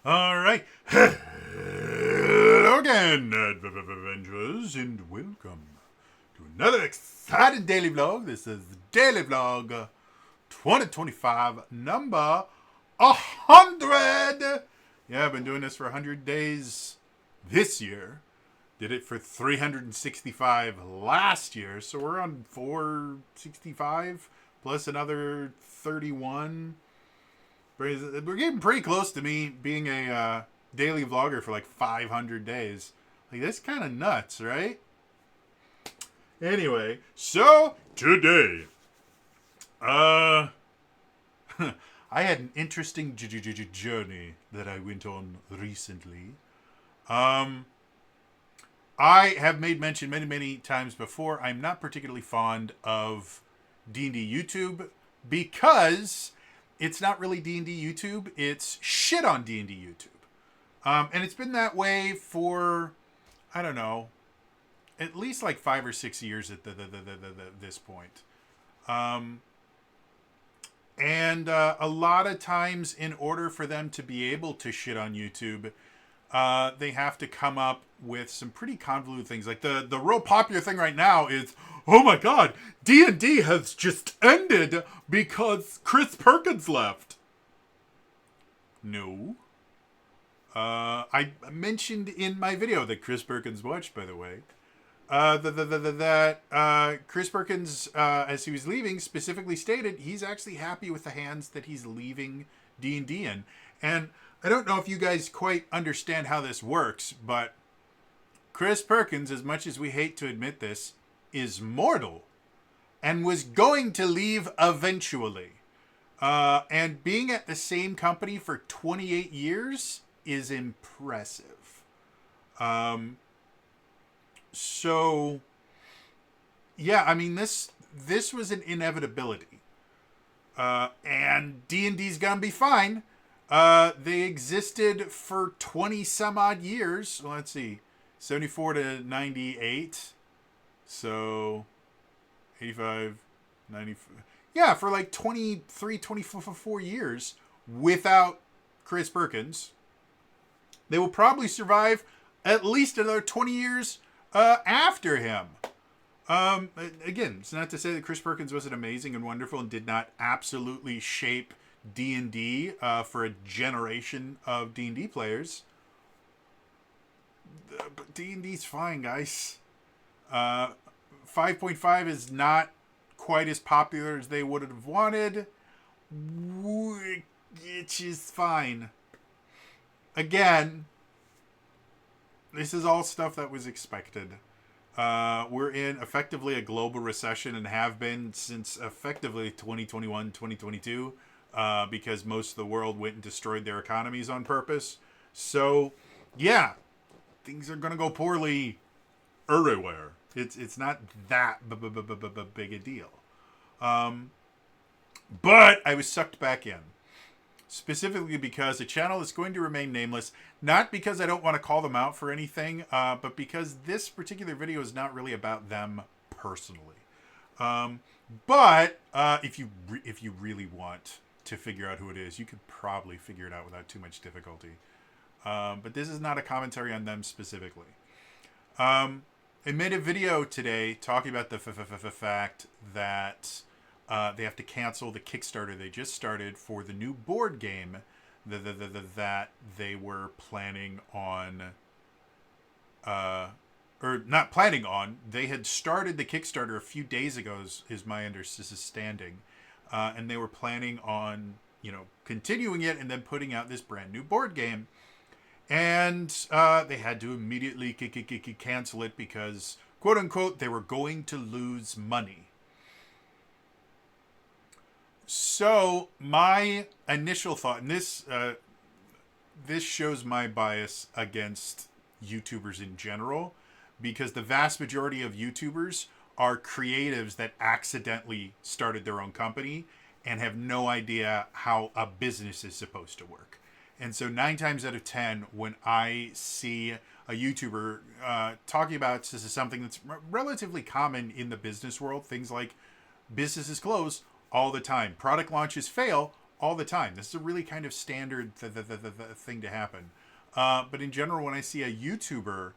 All right. Hello again, adventurers, and welcome to another exciting daily vlog. This is Daily Vlog 2025, number 100. Yeah, I've been doing this for 100 days this year. Did it for 365 last year, so we're on 465 plus another 31. We're getting pretty close to me being a daily vlogger for like 500 days. Like, that's kind of nuts, right? Anyway, so today, I had an interesting journey that I went on recently. I have made mention many times before, I'm not particularly fond of D&D YouTube because it's not really D&D YouTube. It's shit on D&D YouTube. And it's been that way for, I don't know, at least like 5 or 6 years at this point. And a lot of times, in order for them to be able to shit on YouTube, they have to come up with some pretty convoluted things. Like the real popular thing right now is, oh my god, D&D has just ended because Chris Perkins left. No. I mentioned in my video that Chris Perkins watched, by the way, that Chris Perkins, as he was leaving, specifically stated he's actually happy with the hands that he's leaving D&D in. And I don't know if you guys quite understand how this works, but Chris Perkins, as much as we hate to admit this, is mortal and was going to leave eventually. And being at the same company for 28 years is impressive. So, yeah, I mean, this was an inevitability. And D&D's gonna be fine. They existed for 20 some odd years. Well, let's see, 74 to 98. So 85, 95. Yeah, for like 23, 24 years without Chris Perkins. They will probably survive at least another 20 years after him. Again, it's not to say that Chris Perkins wasn't amazing and wonderful and did not absolutely shape D&D for a generation of D&D players. But D&D's fine, guys. 5.5 is not quite as popular as they would have wanted, which is fine. Again, this is all stuff that was expected. We're in effectively a global recession and have been since effectively 2021, 2022, because most of the world went and destroyed their economies on purpose. So, yeah, things are going to go poorly everywhere. It's not that big a deal. But I was sucked back in. Specifically because the channel is going to remain nameless. Not because I don't want to call them out for anything, but because this particular video is not really about them personally. But if you really want to figure out who it is, you could probably figure it out without too much difficulty. But this is not a commentary on them specifically. I made a video today talking about the fact that they have to cancel the Kickstarter they just started for the new board game that they were planning on, or not planning on. They had started the Kickstarter a few days ago, is my understanding, and they were planning on, continuing it and then putting out this brand new board game. And they had to immediately cancel it because, quote unquote, they were going to lose money. So my initial thought, and this shows my bias against YouTubers in general, because the vast majority of YouTubers are creatives that accidentally started their own company and have no idea how a business is supposed to work. And so 9 times out of 10, when I see a YouTuber talking about this is something that's relatively common in the business world, things like businesses close all the time, product launches fail all the time. This is a really kind of standard thing to happen. But in general, when I see a YouTuber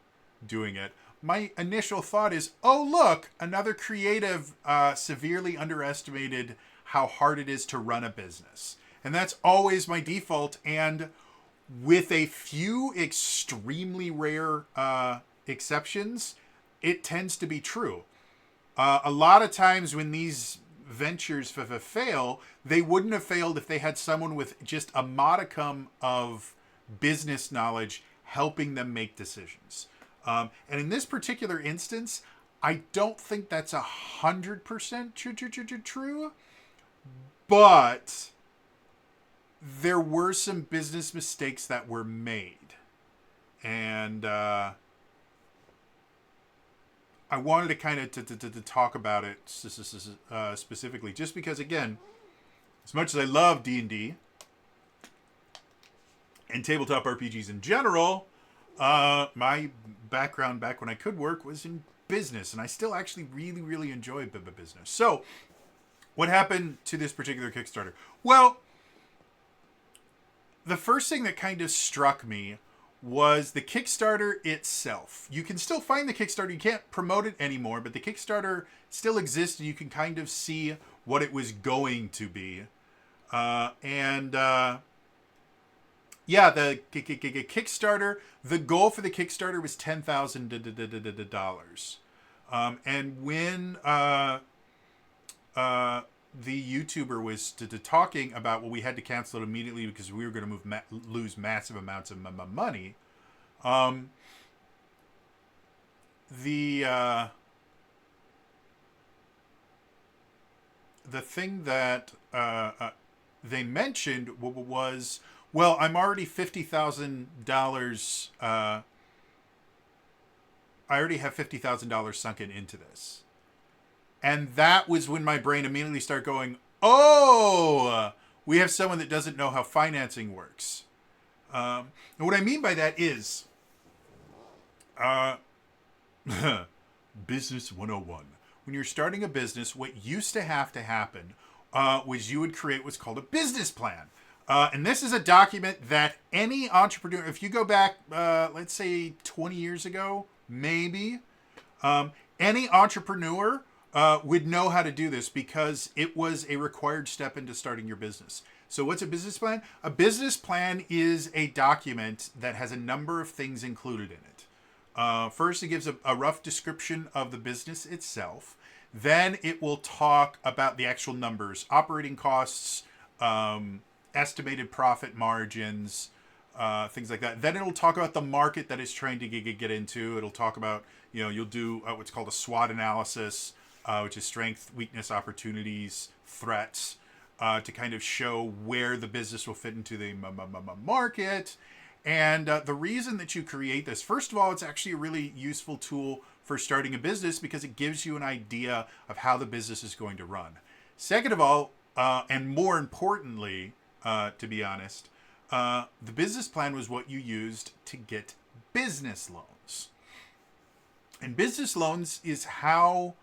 doing it, my initial thought is, oh, look, another creative severely underestimated how hard it is to run a business. And that's always my default. And with a few extremely rare exceptions, it tends to be true. A lot of times when these ventures fail, they wouldn't have failed if they had someone with just a modicum of business knowledge helping them make decisions. And in this particular instance, I don't think that's 100% true, but there were some business mistakes that were made. And I wanted to kind of to talk about it specifically, just because, again, as much as I love D&D and tabletop RPGs in general, my background back when I could work was in business, and I still actually really, really enjoy business. So, what happened to this particular Kickstarter? Well, the first thing that kind of struck me was the Kickstarter itself. You can still find the Kickstarter. You can't promote it anymore, but the Kickstarter still exists, and you can kind of see what it was going to be. Yeah, the Kickstarter, the goal for the Kickstarter was $10,000. And when the YouTuber was talking about, well, we had to cancel it immediately because we were going to lose massive amounts of money. The thing that they mentioned was, well, I'm already $50,000. I already have $50,000 sunken into this. And that was when my brain immediately started going, oh, we have someone that doesn't know how financing works. And what I mean by that is Business 101. When you're starting a business, what used to have to happen was you would create what's called a business plan. And this is a document that any entrepreneur, if you go back, let's say 20 years ago, maybe, any entrepreneur would know how to do this because it was a required step into starting your business. So what's a business plan? A business plan is a document that has a number of things included in it. First, it gives a rough description of the business itself. Then it will talk about the actual numbers, operating costs, estimated profit margins, things like that. Then it'll talk about the market that it's trying to get into. It'll talk about, you'll do what's called a SWOT analysis, which is strength, weakness, opportunities, threats, to kind of show where the business will fit into the market. And the reason that you create this, first of all, it's actually a really useful tool for starting a business because it gives you an idea of how the business is going to run. Second of all, and more importantly, to be honest, the business plan was what you used to get business loans. And business loans is how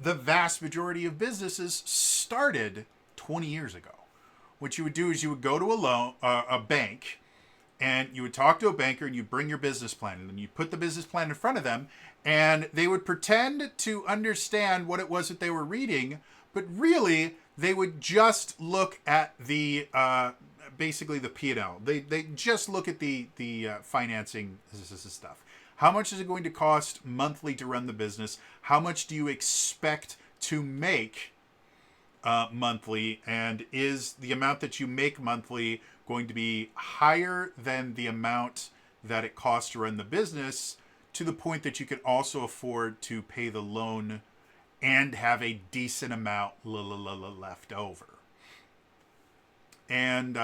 the vast majority of businesses started 20 years ago. What you would do is you would go to a bank, and you would talk to a banker, and you bring your business plan, and then you put the business plan in front of them, and they would pretend to understand what it was that they were reading, but really they would just look at the basically the P&L. They just look at the financing stuff. How much is it going to cost monthly to run the business? How much do you expect to make monthly? And is the amount that you make monthly going to be higher than the amount that it costs to run the business, to the point that you can also afford to pay the loan and have a decent amount left over? And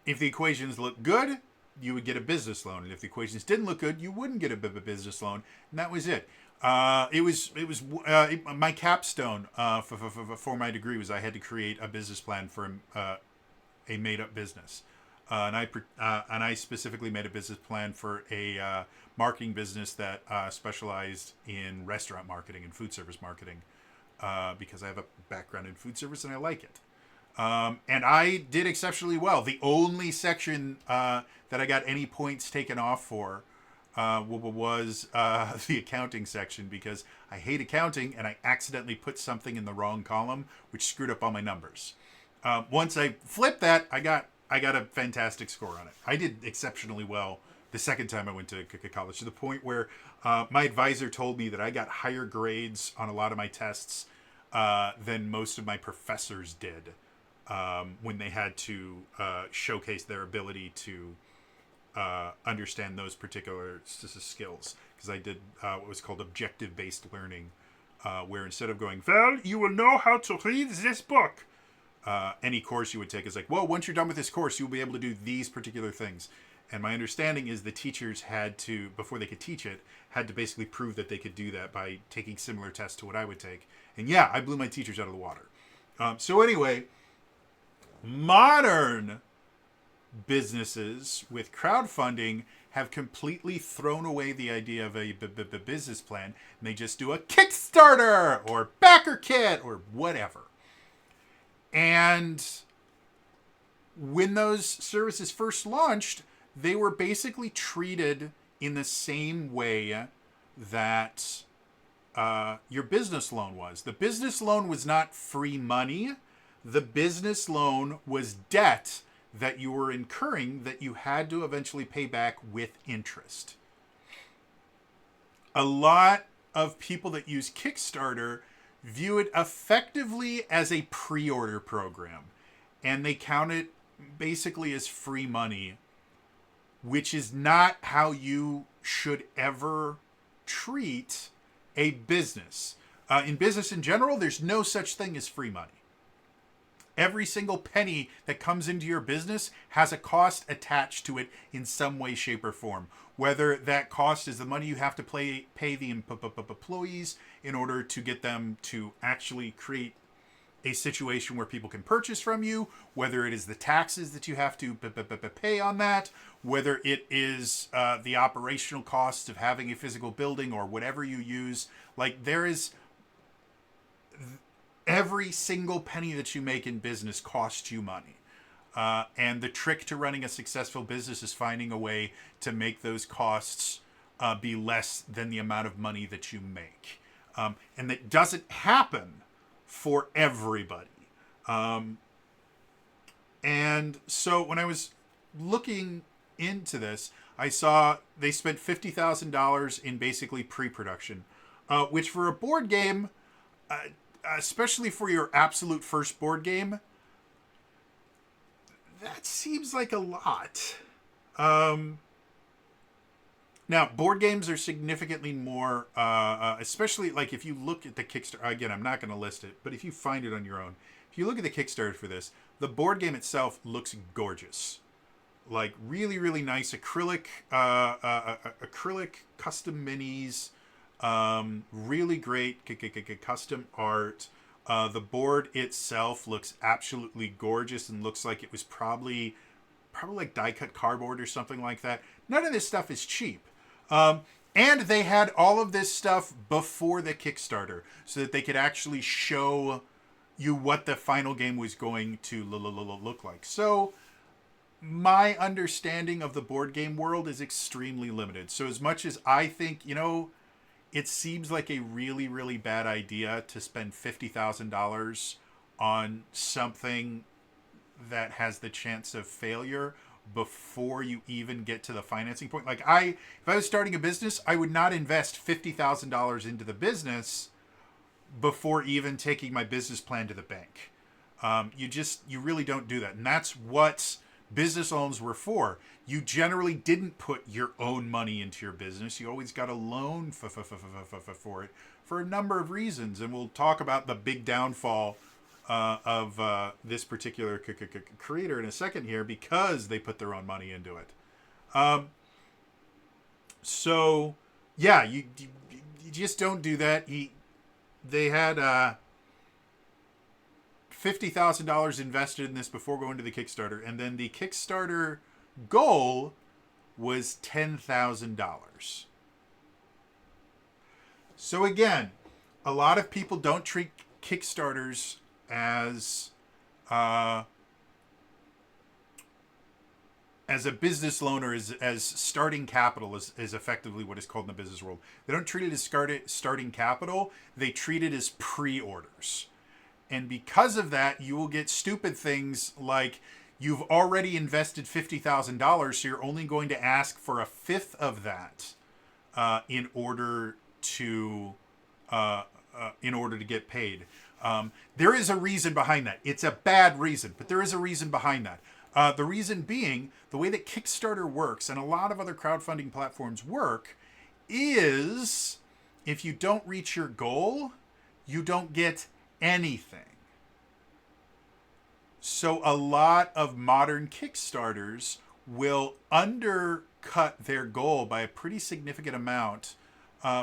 if the equations look good, you would get a business loan, and if the equations didn't look good, you wouldn't get a business loan, and that was it. It was my capstone for my degree was I had to create a business plan for a made-up business, and I specifically made a business plan for a marketing business that specialized in restaurant marketing and food service marketing, because I have a background in food service and I like it. And I did exceptionally well. The only section that I got any points taken off for was the accounting section, because I hate accounting and I accidentally put something in the wrong column, which screwed up all my numbers. Once I flipped that, I got a fantastic score on it. I did exceptionally well the second time I went to college, to the point where my advisor told me that I got higher grades on a lot of my tests than most of my professors did when they had to showcase their ability to understand those particular skills. Because I did what was called objective-based learning, where instead of going, well, you will know how to read this book, any course you would take is like, well, once you're done with this course, you'll be able to do these particular things. And my understanding is the teachers had to, before they could teach it, had to basically prove that they could do that by taking similar tests to what I would take. And yeah, I blew my teachers out of the water. So anyway, modern businesses with crowdfunding have completely thrown away the idea of a business plan, and they just do a Kickstarter or backer kit or whatever. And when those services first launched, they were basically treated in the same way that your business loan was. The business loan was not free money. The business loan was debt that you were incurring that you had to eventually pay back with interest. A lot of people that use Kickstarter view it effectively as a pre-order program, and they count it basically as free money, which is not how you should ever treat a business. In business in general, there's no such thing as free money. Every single penny that comes into your business has a cost attached to it in some way, shape, or form. Whether that cost is the money you have to pay the employees in order to get them to actually create a situation where people can purchase from you, whether it is the taxes that you have to pay on that, whether it is the operational costs of having a physical building or whatever you use. Like, there is every single penny that you make in business costs you money. And the trick to running a successful business is finding a way to make those costs be less than the amount of money that you make. And that doesn't happen for everybody. And so when I was looking into this, I saw they spent $50,000 in basically pre-production, which for a board game, especially for your absolute first board game, that seems like a lot. Now, board games are significantly more, especially like if you look at the Kickstarter, again, I'm not going to list it, but if you find it on your own, if you look at the Kickstarter for this, the board game itself looks gorgeous. Like really, really nice acrylic custom minis, really great custom art. The board itself looks absolutely gorgeous and looks like it was probably like die cut cardboard or something like that. None of this stuff is cheap. And they had all of this stuff before the Kickstarter so that they could actually show you what the final game was going to look like. So my understanding of the board game world is extremely limited. So as much as I think, it seems like a really, really bad idea to spend $50,000 on something that has the chance of failure before you even get to the financing point. Like if I was starting a business, I would not invest $50,000 into the business before even taking my business plan to the bank. You really don't do that. And that's what business loans were for. You generally didn't put your own money into your business. You always got a loan for it for a number of reasons. And we'll talk about the big downfall of this particular creator in a second here, because they put their own money into it. So yeah, you just don't do that. They had $50,000 invested in this before going to the Kickstarter, and then the Kickstarter goal was $10,000. So again, a lot of people don't treat Kickstarters as uh, as a business loan or as starting capital is effectively what is called in the business world. They don't treat it as starting capital. They treat it as pre-orders. And because of that, you will get stupid things like you've already invested $50,000, so you're only going to ask for a fifth of that in order to get paid. There is a reason behind that. It's a bad reason, but there is a reason behind that. The reason being, the way that Kickstarter works and a lot of other crowdfunding platforms work is if you don't reach your goal, you don't get anything. So a lot of modern Kickstarters will undercut their goal by a pretty significant amount.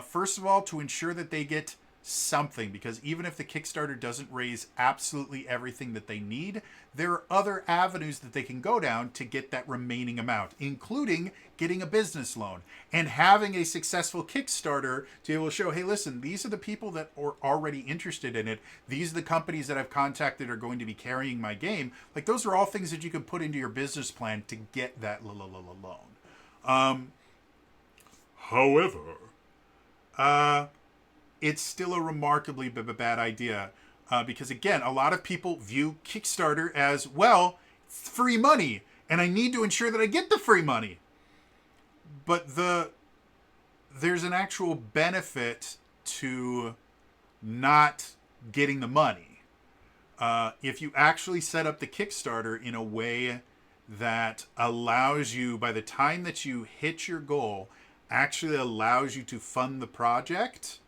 First of all, to ensure that they get something, because even if the Kickstarter doesn't raise absolutely everything that they need, there are other avenues that they can go down to get that remaining amount, including getting a business loan and having a successful Kickstarter to be able to show, hey, listen, these are the people that are already interested in it. These are the companies that I've contacted are going to be carrying my game. Like, those are all things that you can put into your business plan to get that loan. However, it's still a remarkably bad idea because, again, a lot of people view Kickstarter as, well, free money, and I need to ensure that I get the free money. But there's an actual benefit to not getting the money. If you actually set up the Kickstarter in a way that allows you, by the time that you hit your goal, actually allows you to fund the project,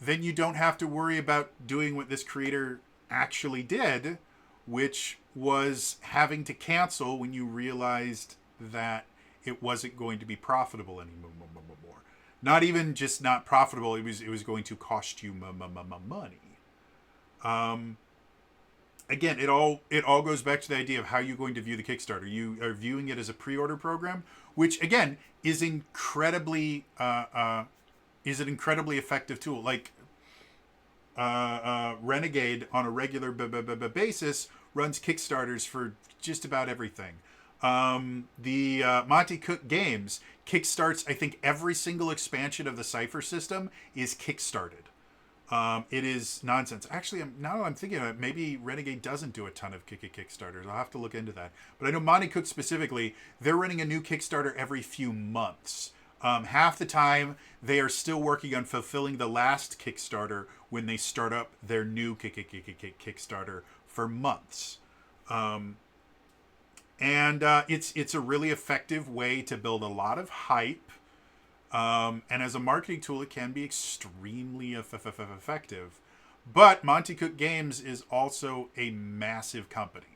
then you don't have to worry about doing what this creator actually did, which was having to cancel when you realized that it wasn't going to be profitable anymore. Not even just not profitable, it was going to cost you money. Again, it all goes back to the idea of how you're going to view the Kickstarter. You are viewing it as a pre-order program, which again is incredibly an incredibly effective tool. Like Renegade on a regular basis runs Kickstarters for just about everything. The Monty Cook Games kickstarts, I think, every single expansion of the Cypher system is kickstarted. It is nonsense. Actually, now I'm thinking of it, maybe Renegade doesn't do a ton of Kickstarters. I'll have to look into that. But I know Monty Cook specifically, they're running a new Kickstarter every few months. Half the time, they are still working on fulfilling the last Kickstarter when they start up their new Kickstarter for months. It's a really effective way to build a lot of hype. And as a marketing tool, it can be extremely effective. But Monty Cook Games is also a massive company.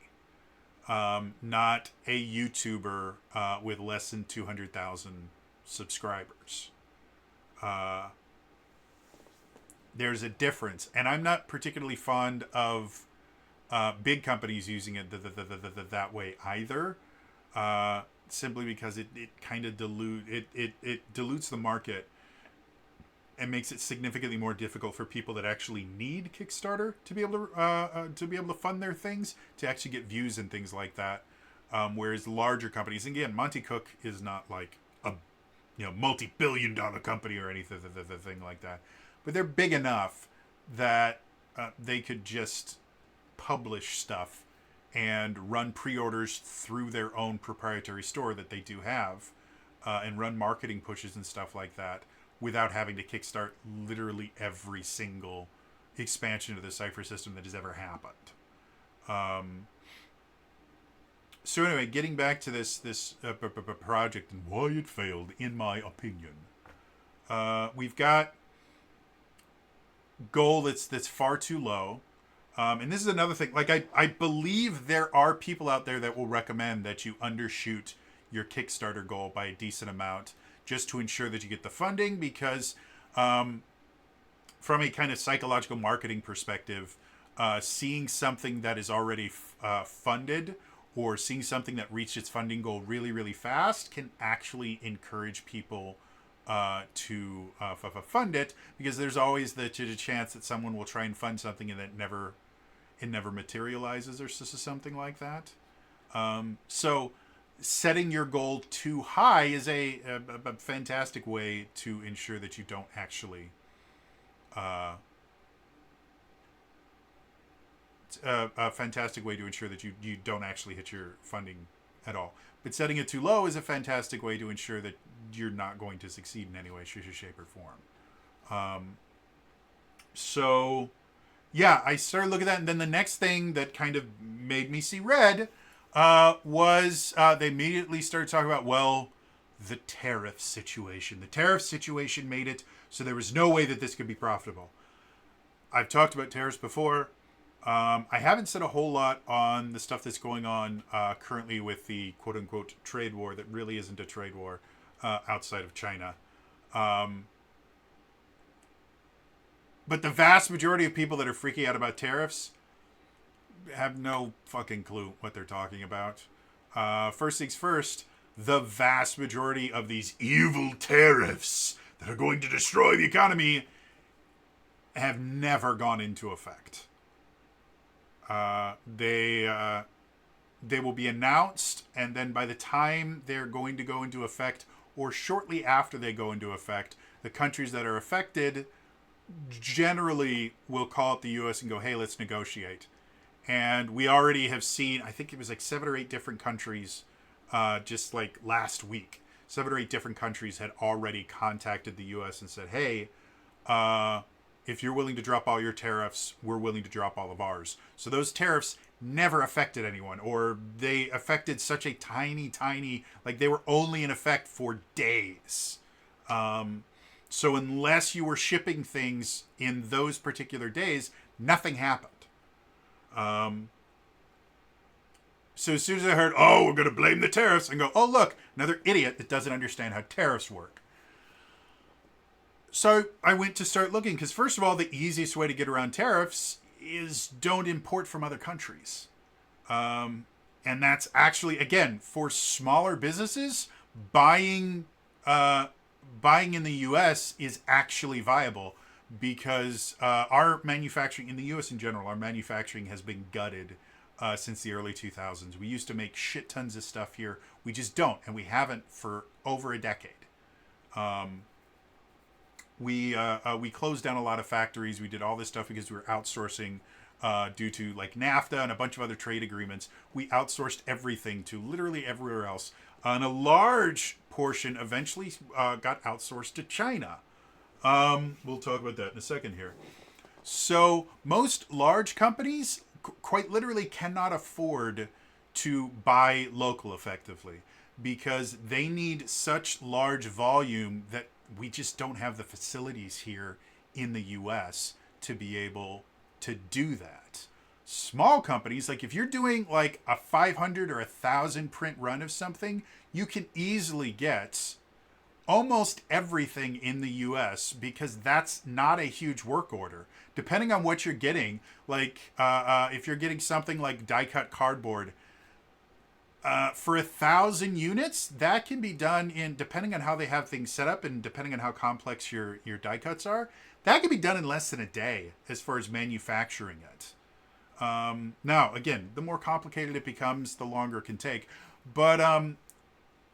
Not a YouTuber with less than 200,000 subscribers. There's a difference. And I'm not particularly fond of big companies using it that way either. Simply because it kind of dilutes the market and makes it significantly more difficult for people that actually need Kickstarter to be able to fund their things, to actually get views and things like that. Whereas larger companies, and again, Monty Cook is not like a multi-billion-dollar company or anything like that, but they're big enough that they could just publish stuff and run pre-orders through their own proprietary store that they do have, and run marketing pushes and stuff like that without having to kickstart literally every single expansion of the Cypher system that has ever happened. So anyway, getting back to this project and why it failed, in my opinion. We've got goal that's far too low. And this is another thing. Like, I believe there are people out there that will recommend that you undershoot your Kickstarter goal by a decent amount just to ensure that you get the funding, because from a kind of psychological marketing perspective, seeing something that is already funded, or seeing something that reached its funding goal really, really fast, can actually encourage people to fund it, because there's always the chance that someone will try and fund something and that never it never materializes or something like that. So setting your goal too high is a fantastic way to ensure that you don't actually a fantastic way to ensure that you don't actually hit your funding at all. But setting it too low is a fantastic way to ensure that you're not going to succeed in any way, shape, or form. So, yeah, I started looking at that, and then the next thing that kind of made me see red was they immediately started talking about, well, the tariff situation. The tariff situation made it so there was no way that this could be profitable. I've talked about tariffs before. I haven't said a whole lot on the stuff that's going on currently with the quote-unquote trade war that really isn't a trade war outside of China. But the vast majority of people that are freaking out about tariffs have no fucking clue what they're talking about. First things first, the vast majority of these evil tariffs that are going to destroy the economy have never gone into effect. They will be announced, and then by the time they're going to go into effect, or shortly after they go into effect, the countries that are affected generally will call up the U.S. and go, hey, let's negotiate. And we already have seen, I think it was like 7 or 8 different countries, just like last week, 7 or 8 different countries had already contacted the U.S. and said, hey, if you're willing to drop all your tariffs, we're willing to drop all of ours. So those tariffs never affected anyone, or they affected such a tiny, like they were only in effect for days. So unless you were shipping things in those particular days, nothing happened. So as soon as I heard, oh, we're going to blame the tariffs, and go, oh, look, another idiot that doesn't understand how tariffs work. So I went to start looking, because first of all, the easiest way to get around tariffs is don't import from other countries. And that's actually, again, for smaller businesses, buying in the U.S. is actually viable, because our manufacturing in the U.S. in general, our manufacturing has been gutted since the early 2000s. We used to make shit tons of stuff here. We just don't, and we haven't for over a decade. We closed down a lot of factories. We did all this stuff because we were outsourcing due to like NAFTA and a bunch of other trade agreements. We outsourced everything to literally everywhere else. And a large portion eventually got outsourced to China. We'll talk about that in a second here. So most large companies quite literally cannot afford to buy local effectively, because they need such large volume that we just don't have the facilities here in the US to be able to do that. Small companies, like if you're doing like a 500 or 1,000 print run of something, you can easily get almost everything in the US, because that's not a huge work order. Depending on what you're getting, like if you're getting something like die cut cardboard, for 1,000 units, that can be done in, depending on how they have things set up and depending on how complex your die cuts are, that can be done in less than a day as far as manufacturing it. Now, again, the more complicated it becomes, the longer it can take. But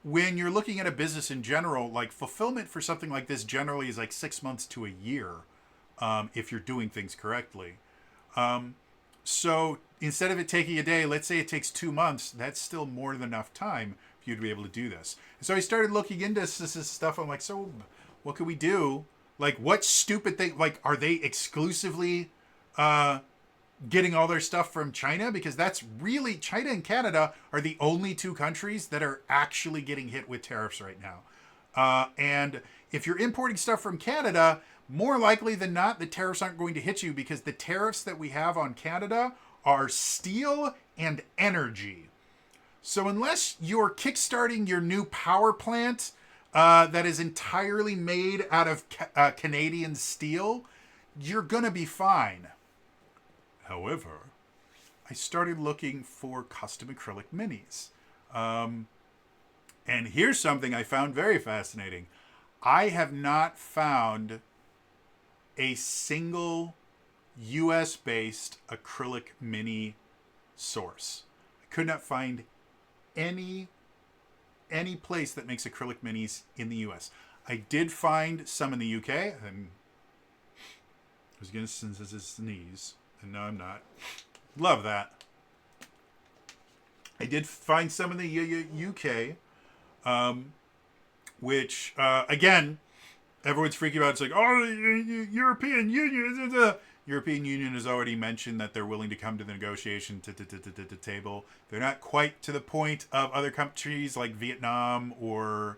when you're looking at a business in general, like fulfillment for something like this generally is like 6 months to a year if you're doing things correctly. So instead of it taking a day, let's say it takes 2 months, that's still more than enough time for you to be able to do this. And so I started looking into this stuff. I'm like, so what can we do? Like, what stupid thing? Like, are they exclusively getting all their stuff from China? Because that's really, China and Canada are the only 2 countries that are actually getting hit with tariffs right now. And if you're importing stuff from Canada, more likely than not, the tariffs aren't going to hit you, because the tariffs that we have on Canada are steel and energy. So unless you're kickstarting your new power plant that is entirely made out of Canadian steel, you're going to be fine. However, I started looking for custom acrylic minis. And here's something I found very fascinating. I have not found a single US-based acrylic mini source. I could not find any place that makes acrylic minis in the US. I did find some in the UK, and I was going to sneeze, and now I'm not. Love that. I did find some in the UK, which, again, everyone's freaking out. It's like, oh, European Union. The European Union has already mentioned that they're willing to come to the negotiation table. They're not quite to the point of other countries like Vietnam or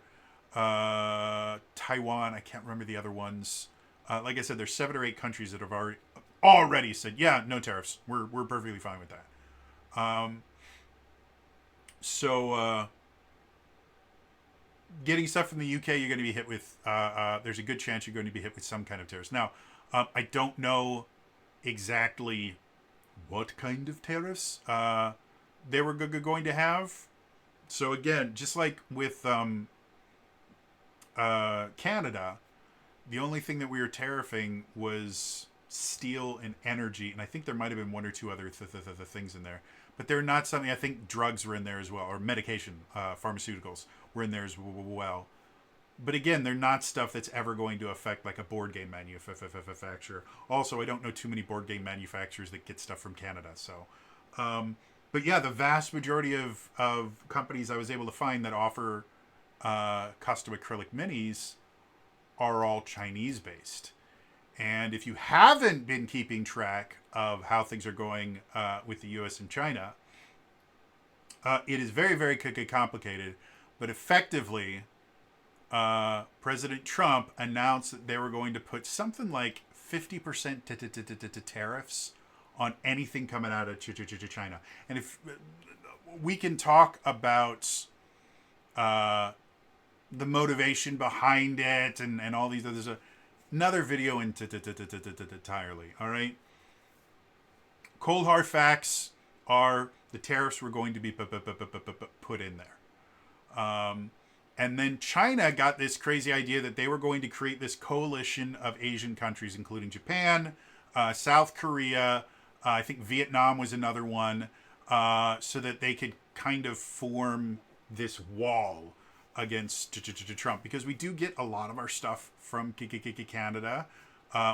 Taiwan. I can't remember the other ones. Like I said, there's 7 or 8 countries that have already said, yeah, no tariffs. We're perfectly fine with that. So getting stuff from the UK, you're going to be hit with. There's a good chance you're going to be hit with some kind of tariffs. Now, I don't know exactly what kind of tariffs they were going to have. So again, just like with Canada, the only thing that we were tariffing was steel and energy, and I think there might have been 1 or 2 other things in there. But they're not something. I think drugs were in there as well, or medication, pharmaceuticals were in there as well. But again, they're not stuff that's ever going to affect like a board game manufacturer. Also, I don't know too many board game manufacturers that get stuff from Canada. So, but yeah, the vast majority of companies I was able to find that offer custom acrylic minis are all Chinese based. And if you haven't been keeping track of how things are going with the U.S. and China, it is very, very complicated. But effectively, President Trump announced that they were going to put something like 50% tariffs on anything coming out of China. And if we can talk about the motivation behind it and all these others. Another video entirely. All right. Cold hard facts are the tariffs were going to be put in there. And then China got this crazy idea that they were going to create this coalition of Asian countries, including Japan, South Korea, I think Vietnam was another one, so that they could kind of form this wall against Trump, because we do get a lot of our stuff from Canada.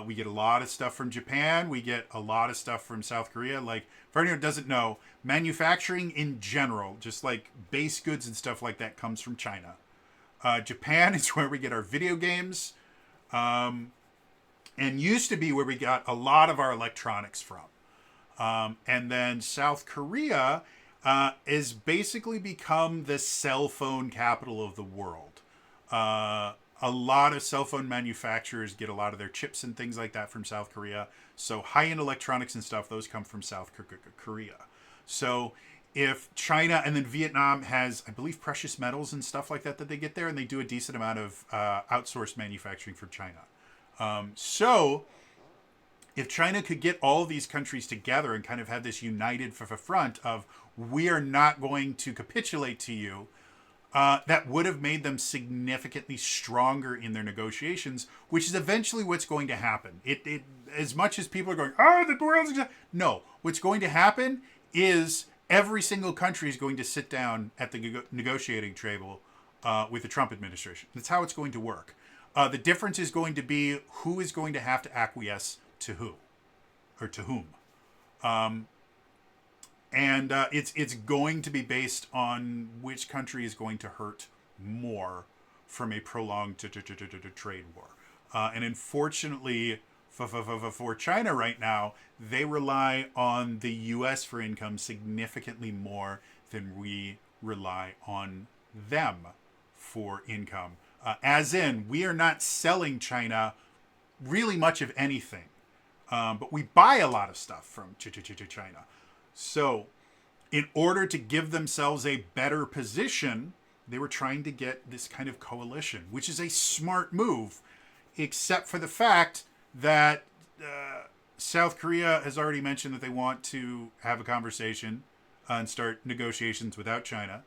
We get a lot of stuff from Japan. We get a lot of stuff from South Korea. Like, for anyone who doesn't know, manufacturing in general, just like base goods and stuff like that, comes from China. Japan is where we get our video games, and used to be where we got a lot of our electronics from. And then South Korea has basically become the cell phone capital of the world. A lot of cell phone manufacturers get a lot of their chips and things like that from South Korea. So high-end electronics and stuff, those come from South Korea. So if China and then Vietnam has, I believe, precious metals and stuff like that they get there, and they do a decent amount of outsourced manufacturing from China. So if China could get all of these countries together and kind of have this united front of, we are not going to capitulate to you, that would have made them significantly stronger in their negotiations, which is eventually what's going to happen. It as much as people are going, oh, the world's... No, what's going to happen is every single country is going to sit down at the negotiating table with the Trump administration. That's how it's going to work. The difference is going to be who is going to have to acquiesce to who, or to whom. And it's going to be based on which country is going to hurt more from a prolonged trade war. And unfortunately, for China right now, they rely on the U.S. for income significantly more than we rely on them for income. As in, we are not selling China really much of anything. But we buy a lot of stuff from China. So, in order to give themselves a better position, they were trying to get this kind of coalition, which is a smart move, except for the fact that South Korea has already mentioned that they want to have a conversation and start negotiations without China.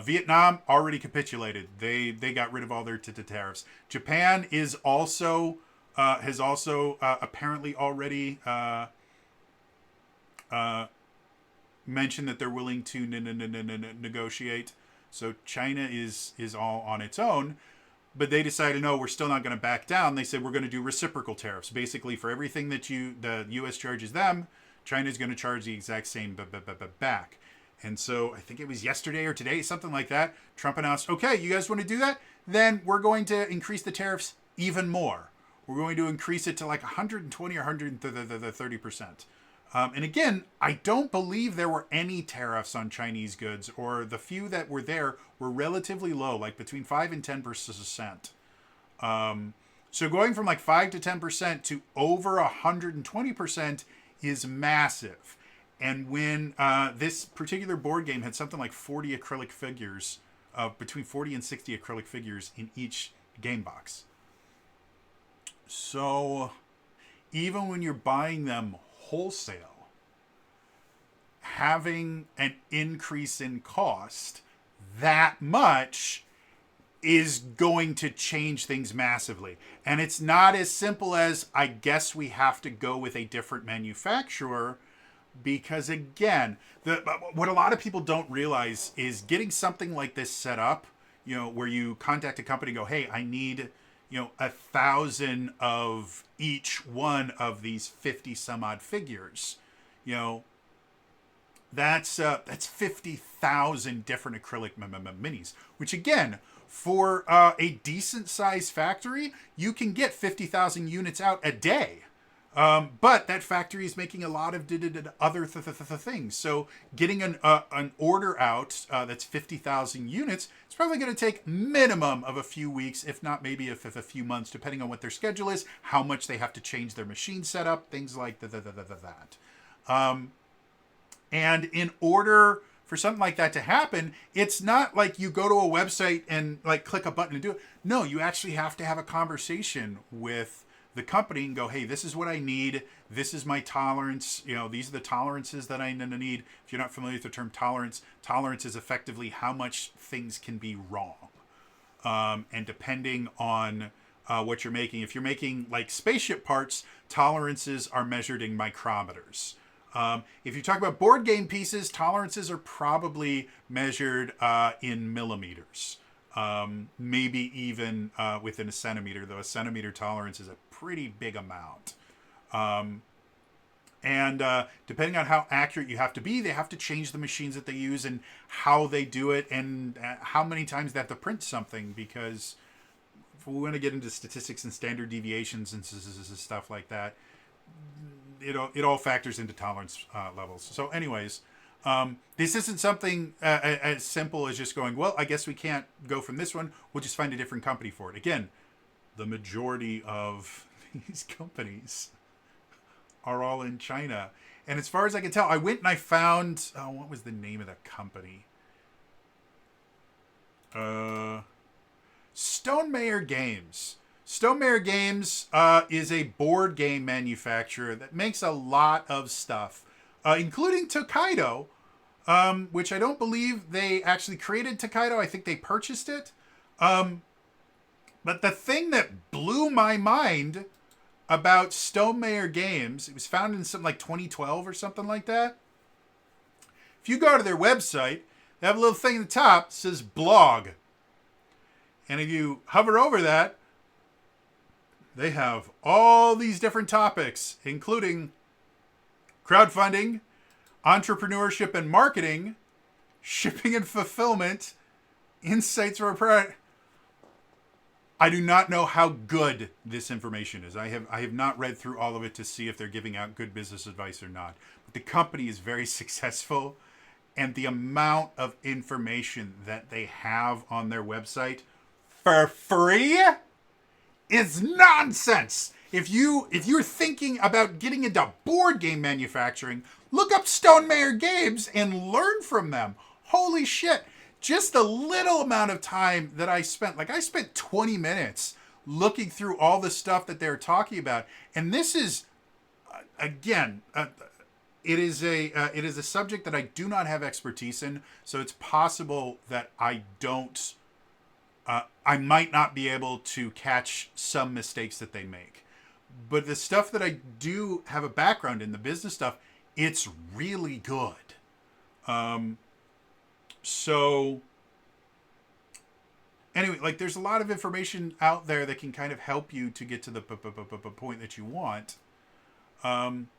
Vietnam already capitulated. They got rid of all their tariffs. Japan is also has also apparently already mentioned that they're willing to negotiate. So China is all on its own. But they decided, no, we're still not going to back down. They said we're going to do reciprocal tariffs. Basically, for everything that the U.S. charges them, China's going to charge the exact same back. And so I think it was yesterday or today, something like that, Trump announced, okay, you guys want to do that? Then we're going to increase the tariffs even more. We're going to increase it to like 120 or 130%. And again, I don't believe there were any tariffs on Chinese goods, or the few that were there were relatively low, like between 5 and 10%. So going from like 5 to 10% to over 120% is massive. And when this particular board game had something like 40 acrylic figures, between 40 and 60 acrylic figures in each game box. So even when you're buying them wholesale, having an increase in cost that much is going to change things massively. And it's not as simple as, I guess we have to go with a different manufacturer, because again, what a lot of people don't realize is getting something like this set up, where you contact a company and go, hey, I need 1,000 of each one of these 50 some odd figures. That's 50,000 different acrylic minis, which again, for a decent sized factory, you can get 50,000 units out a day. But that factory is making a lot of other things. So getting an order out that's 50,000 units, it's probably going to take minimum of a few weeks, if not maybe a few months, depending on what their schedule is, how much they have to change their machine setup, things like that. And in order for something like that to happen, it's not like you go to a website and like click a button and do it. No, you actually have to have a conversation with the company and go, hey, this is what I need. This is my tolerance. These are the tolerances that I need. If you're not familiar with the term tolerance is effectively how much things can be wrong. And depending on what you're making, if you're making like spaceship parts, tolerances are measured in micrometers. If you talk about board game pieces, tolerances are probably measured in millimeters. Maybe even within a centimeter, though a centimeter tolerance is a pretty big amount. And depending on how accurate you have to be, they have to change the machines that they use and how they do it, and how many times they have to print something, because if we want to get into statistics and standard deviations and stuff like that, it all factors into tolerance levels. So anyways, this isn't something as simple as just going, well, I guess we can't go from this one. We'll just find a different company for it. Again, the majority of these companies are all in China. And as far as I can tell, I went and I found, what was the name of the company? Stonemaier Games. Stonemaier Games is a board game manufacturer that makes a lot of stuff, including Tokaido, which I don't believe they actually created Tokaido. I think they purchased it. But the thing that blew my mind about Stonemaier Games, it was founded in something like 2012 or something like that. If you go to their website, they have a little thing at the top that says blog. And if you hover over that, they have all these different topics, including crowdfunding, entrepreneurship and marketing, shipping and fulfillment, insights from a product. I do not know how good this information is. I have not read through all of it to see if they're giving out good business advice or not. But the company is very successful, and the amount of information that they have on their website for free is nonsense. If you're thinking about getting into board game manufacturing, look up Stonemaier Games and learn from them. Holy shit. Just the little amount of time that I spent, like I spent 20 minutes looking through all the stuff that they're talking about. And this is, again, it is a subject that I do not have expertise in. So it's possible that I might not be able to catch some mistakes that they make. But the stuff that I do have a background in, the business stuff, it's really good. Um, so anyway, like there's a lot of information out there that can kind of help you to get to the point that you want. Um,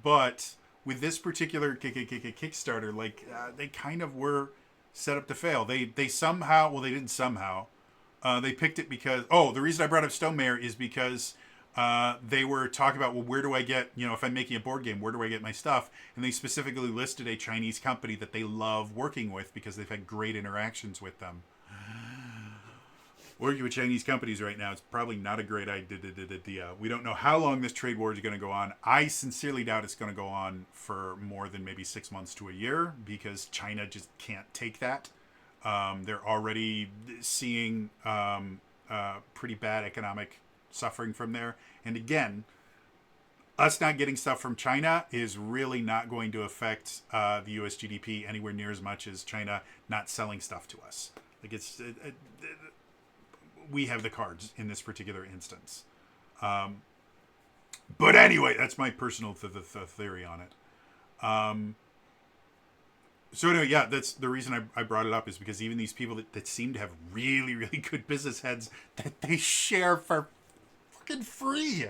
but with this particular Kickstarter, like they kind of were set up to fail. They somehow, well, they didn't somehow. They picked it because, oh, the reason I brought up Stone Mayor is because they were talking about, well, where do I get, if I'm making a board game, where do I get my stuff? And they specifically listed a Chinese company that they love working with because they've had great interactions with them. Working with Chinese companies right now is probably not a great idea. We don't know how long this trade war is going to go on. I sincerely doubt it's going to go on for more than maybe 6 months to a year because China just can't take that. They're already seeing pretty bad economic suffering from there. And again, us not getting stuff from China is really not going to affect the U.S. GDP anywhere near as much as China not selling stuff to us. Like we have the cards in this particular instance. But anyway, that's my personal theory on it. So anyway, yeah, that's the reason I brought it up is because even these people that seem to have really, really good business heads that they share for fucking free.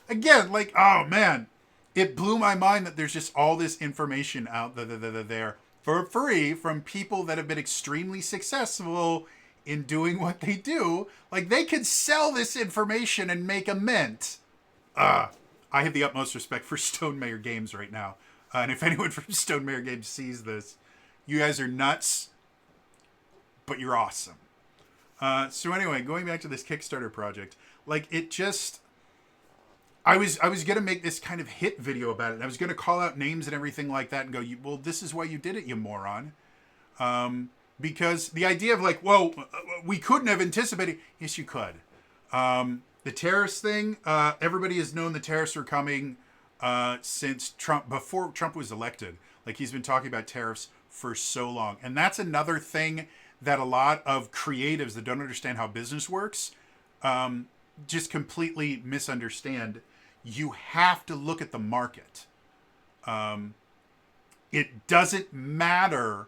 Again, like, oh man, it blew my mind that there's just all this information out there for free from people that have been extremely successful in doing what they do. Like, they could sell this information and make a mint. I have the utmost respect for Stone Mayor Games right now. And if anyone from Stone Mayor Games sees this, you guys are nuts, but you're awesome. So anyway, going back to this Kickstarter project, like it just, I was gonna make this kind of hit video about it. And I was gonna call out names and everything like that and go, well, this is why you did it, you moron. Because the idea of like, well, we couldn't have anticipated. Yes, you could. The tariffs thing, everybody has known the tariffs were coming since Trump, before Trump was elected. Like he's been talking about tariffs for so long. And that's another thing that a lot of creatives that don't understand how business works just completely misunderstand. You have to look at the market. It doesn't matter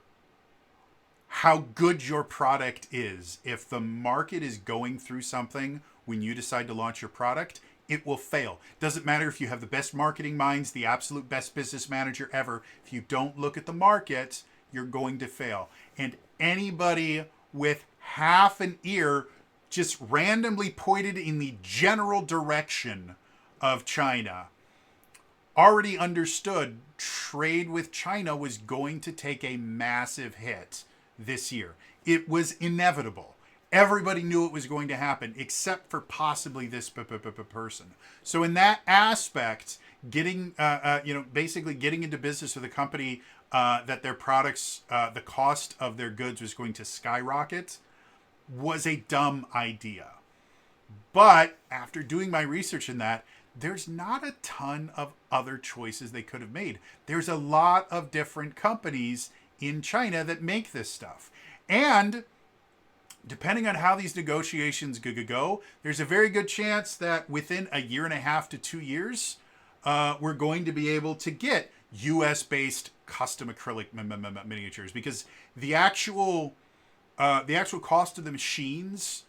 how good your product is. If the market is going through something when you decide to launch your product, it will fail. Doesn't matter if you have the best marketing minds, the absolute best business manager ever. If you don't look at the market, you're going to fail. And anybody with half an ear just randomly pointed in the general direction of China already understood trade with China was going to take a massive hit this year. It was inevitable. Everybody knew it was going to happen, except for possibly this person. So in that aspect, getting, basically getting into business with a company that their products, the cost of their goods was going to skyrocket, was a dumb idea. But after doing my research in that, there's not a ton of other choices they could have made. There's a lot of different companies in China that make this stuff. And depending on how these negotiations go, there's a very good chance that within a year and a half to 2 years, we're going to be able to get US-based custom acrylic miniatures, because the actual cost of the machines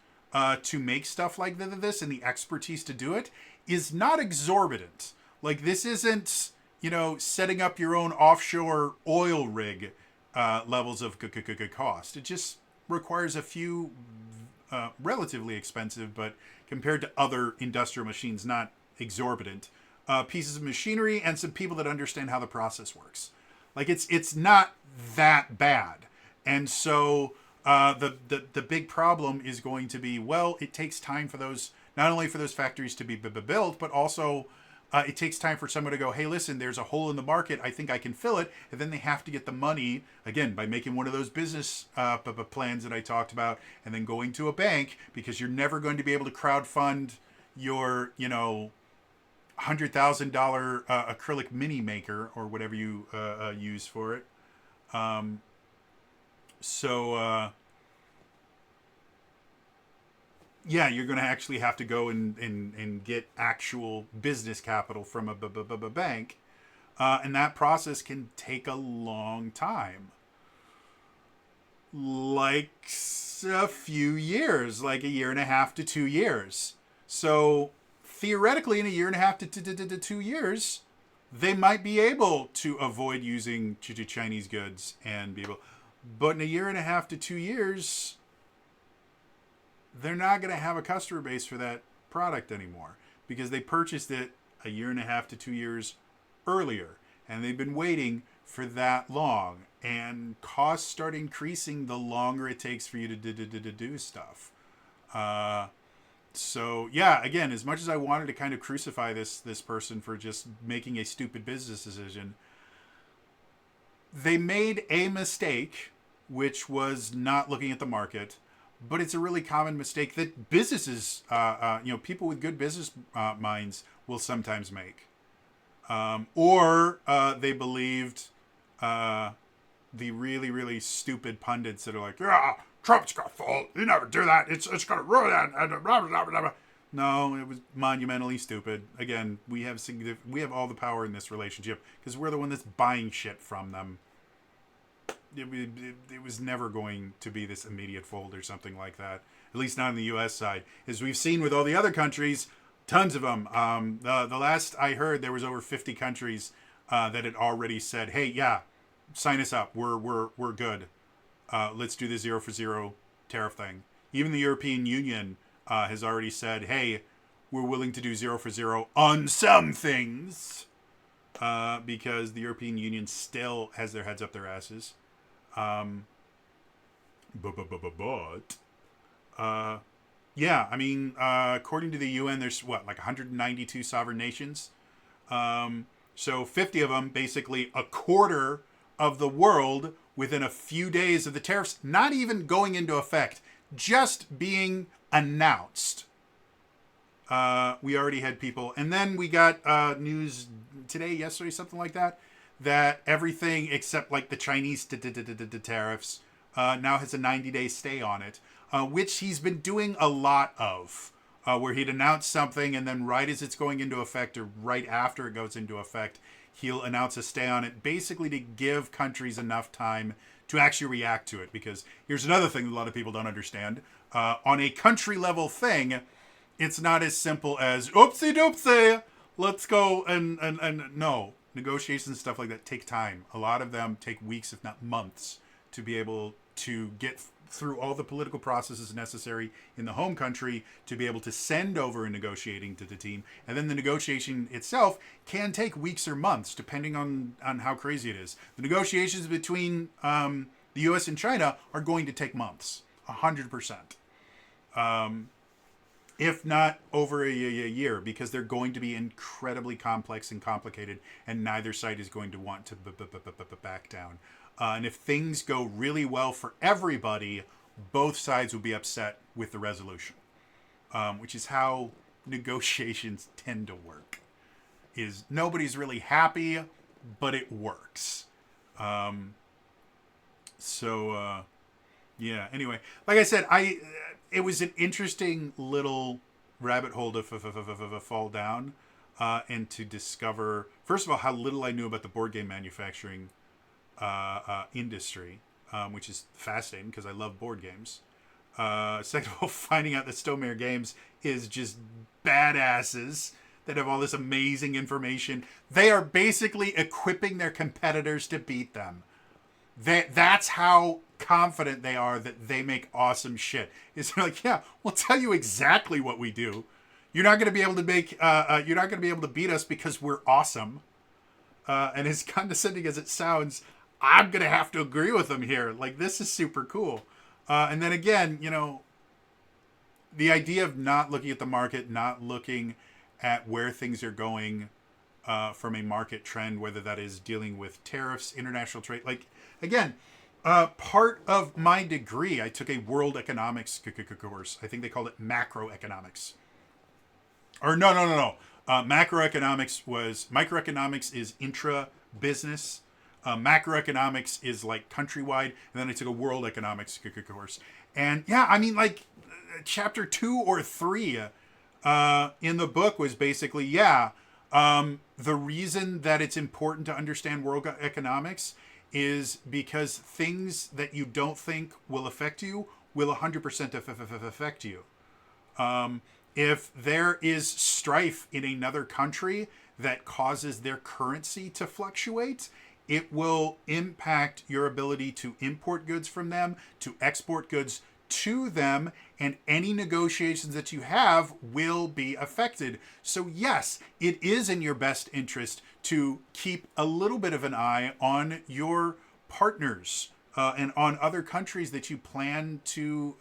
to make stuff like this and the expertise to do it is not exorbitant. Like, this isn't, setting up your own offshore oil rig levels of cost. It just requires a few relatively expensive, but compared to other industrial machines, not exorbitant, pieces of machinery and some people that understand how the process works. Like, it's not that bad. And so the big problem is going to be, well, it takes time for those, not only for those factories to be built, but also it takes time for someone to go, hey, listen, there's a hole in the market. I think I can fill it. And then they have to get the money, again, by making one of those business plans that I talked about, and then going to a bank, because you're never going to be able to crowdfund your, $100,000 acrylic mini maker or whatever you use for it. So yeah, you're going to actually have to go and get actual business capital from a bank. And that process can take a long time. Like a few years, like a year and a half to 2 years. So theoretically, in a year and a half to 2 years, they might be able to avoid using Chinese goods and be able. But in a year and a half to 2 years, they're not going to have a customer base for that product anymore because they purchased it a year and a half to 2 years earlier, and they've been waiting for that long, and costs start increasing the longer it takes for you to do stuff. So yeah, again, as much as I wanted to kind of crucify this person for just making a stupid business decision, they made a mistake, which was not looking at the market. But it's a really common mistake that businesses, people with good business minds will sometimes make. Or they believed the really, really stupid pundits that are like, yeah, Trump's gonna fall. You never do that. It's gonna ruin that. And blah, blah, blah, blah. No, it was monumentally stupid. Again, we have all the power in this relationship because we're the one that's buying shit from them. It was never going to be this immediate fold or something like that. At least not on the U.S. side. As we've seen with all the other countries, tons of them. The last I heard, there was over 50 countries that had already said, "Hey, yeah, sign us up. We're good. Let's do the 0 for 0 tariff thing." Even the European Union has already said, "Hey, we're willing to do 0 for 0 on some things," because the European Union still has their heads up their asses. Yeah, I mean, according to the UN, there's like 192 sovereign nations. So 50 of them, basically a quarter of the world, within a few days of the tariffs not even going into effect, just being announced. We already had people, and then we got news today, yesterday, something like that, that everything except like the Chinese tariffs now has a 90-day stay on it, which he's been doing a lot of, where he'd announce something and then right as it's going into effect or right after it goes into effect, he'll announce a stay on it, basically to give countries enough time to actually react to it. Because here's another thing that a lot of people don't understand. On a country level thing, it's not as simple as, oopsie doopsie, let's go and no. Negotiations and stuff like that take time. A lot of them take weeks, if not months, to be able to get through all the political processes necessary in the home country to be able to send over a negotiating to the team. And then the negotiation itself can take weeks or months, depending on how crazy it is. The negotiations between the U.S. and China are going to take months, 100%. If not over a year, because they're going to be incredibly complex and complicated, and neither side is going to want to back down. And if things go really well for everybody, both sides will be upset with the resolution, which is how negotiations tend to work. Is nobody's really happy, but it works. Yeah. Anyway, like I said, it was an interesting little rabbit hole to fall down, and to discover, first of all, how little I knew about the board game manufacturing industry, which is fascinating because I love board games. Second of all, finding out that Stonemaier Games is just badasses that have all this amazing information. They are basically equipping their competitors to beat them. That's how confident they are that they make awesome shit. It's like, yeah, we'll tell you exactly what we do. You're not going to be able to make. You're not going to be able to beat us because we're awesome. And as condescending as it sounds, I'm going to have to agree with them here. Like, this is super cool. And then again, the idea of not looking at the market, not looking at where things are going from a market trend, whether that is dealing with tariffs, international trade. Like, again, part of my degree, I took a world economics course. I think they called it macroeconomics. Or no. Macroeconomics was, microeconomics is intra-business. Macroeconomics is like countrywide, and then I took a world economics course. And yeah, I mean, like chapter 2 or 3 in the book was basically, the reason that it's important to understand world economics is because things that you don't think will affect you will 100% affect you. If there is strife in another country that causes their currency to fluctuate, it will impact your ability to import goods from them, to export goods to them, and any negotiations that you have will be affected. So yes, it is in your best interest to keep a little bit of an eye on your partners and on other countries that you plan to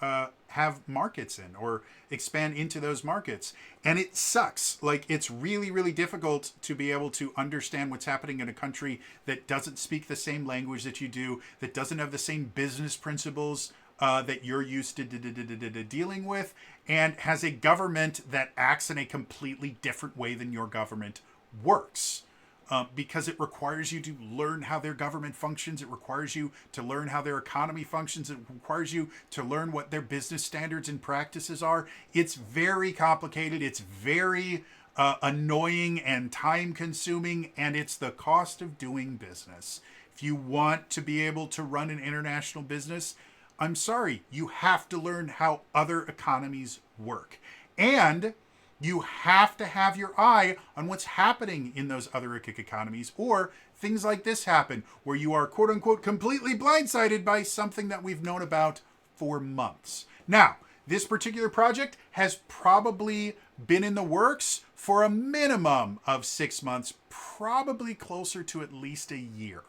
have markets in or expand into those markets. And it sucks. Like, it's really, really difficult to be able to understand what's happening in a country that doesn't speak the same language that you do, that doesn't have the same business principles that you're used to dealing with, and has a government that acts in a completely different way than your government works. Because it requires you to learn how their government functions. It requires you to learn how their economy functions. It requires you to learn what their business standards and practices are. It's very complicated. It's very annoying and time consuming, and it's the cost of doing business. If you want to be able to run an international business, I'm sorry, you have to learn how other economies work. And you have to have your eye on what's happening in those other economies, or things like this happen where you are, quote unquote, completely blindsided by something that we've known about for months. Now, this particular project has probably been in the works for a minimum of 6 months, probably closer to at least a year.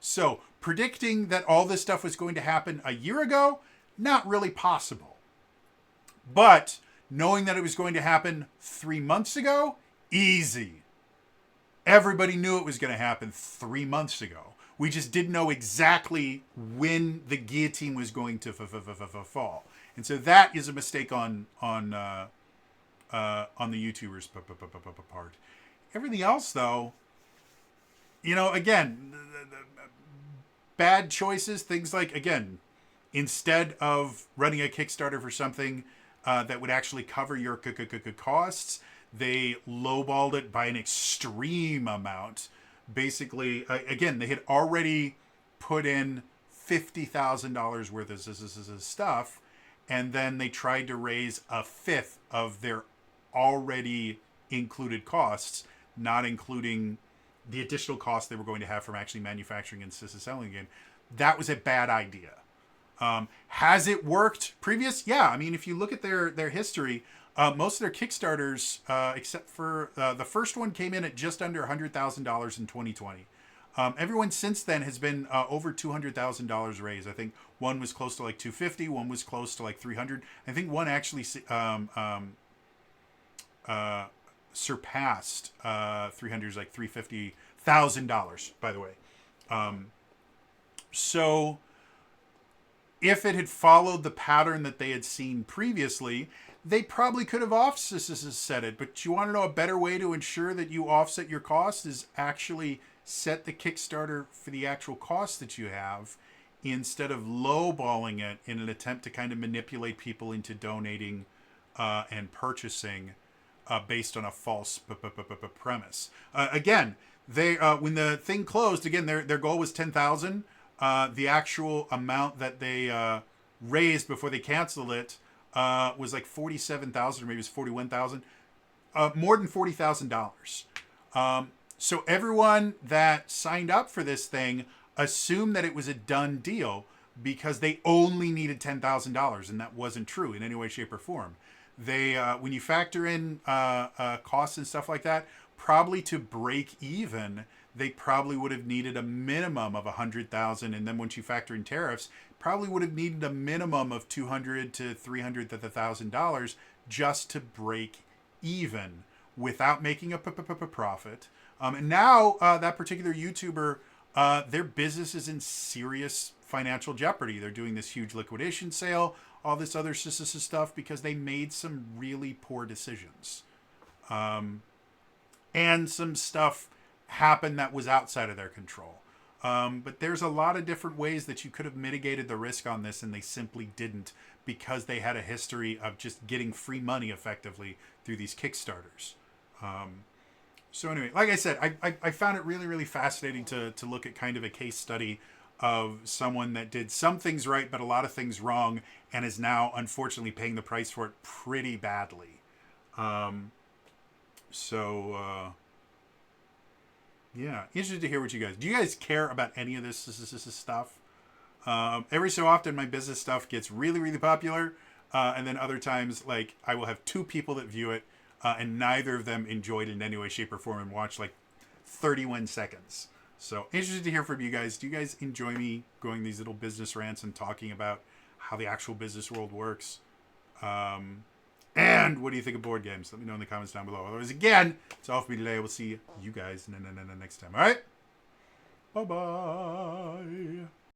So predicting that all this stuff was going to happen a year ago, not really possible. But knowing that it was going to happen 3 months ago, easy. Everybody knew it was going to happen 3 months ago. We just didn't know exactly when the guillotine was going to fall. And so that is a mistake on the YouTubers' part. Everything else, though, again, bad choices, things like, again, instead of running a Kickstarter for something that would actually cover your costs, they lowballed it by an extreme amount. Basically, again, they had already put in $50,000 worth of stuff, and then they tried to raise a fifth of their already included costs, not including the additional costs they were going to have from actually manufacturing and selling again. That was a bad idea. Has it worked previous? Yeah, I mean, if you look at their history, most of their Kickstarters, except for the first one, came in at just under $100,000 in 2020. Everyone since then has been over $200,000 raised. I think one was close to like 250, one was close to like 300. I think one actually surpassed 300, like $350,000, by the way. So if it had followed the pattern that they had seen previously, they probably could have offset it. But you want to know a better way to ensure that you offset your costs is actually set the Kickstarter for the actual cost that you have, instead of lowballing it in an attempt to kind of manipulate people into donating and purchasing based on a false premise. Again, they when the thing closed, again, their goal was 10,000. The actual amount that they raised before they canceled it was like 47,000, or maybe it was 41,000, more than $40,000. So everyone that signed up for this thing assumed that it was a done deal because they only needed $10,000, and that wasn't true in any way, shape, or form. They when you factor in costs and stuff like that, probably to break even, they probably would have needed a minimum of 100,000, and then once you factor in tariffs, probably would have needed a minimum of $200,000 to $300,000 just to break even without making a profit. And now that particular YouTuber, their business is in serious financial jeopardy. They're doing this huge liquidation sale, all this other stuff, because they made some really poor decisions. And some stuff happened that was outside of their control. But there's a lot of different ways that you could have mitigated the risk on this, and they simply didn't because they had a history of just getting free money effectively through these Kickstarters. So anyway, like I said, I found it really, really fascinating to look at kind of a case study of someone that did some things right, but a lot of things wrong, and is now unfortunately paying the price for it pretty badly. Yeah, interested to hear what you guys. Do you guys care about any of this stuff? Every so often, my business stuff gets really, really popular, and then other times, like I will have two people that view it, and neither of them enjoyed it in any way, shape, or form, and watch like 31 seconds. So interested to hear from you guys. Do you guys enjoy me going these little business rants and talking about how the actual business world works? And what do you think of board games? Let me know in the comments down below. Otherwise, again, it's all for me today. We'll see you guys next time. All right? Bye-bye.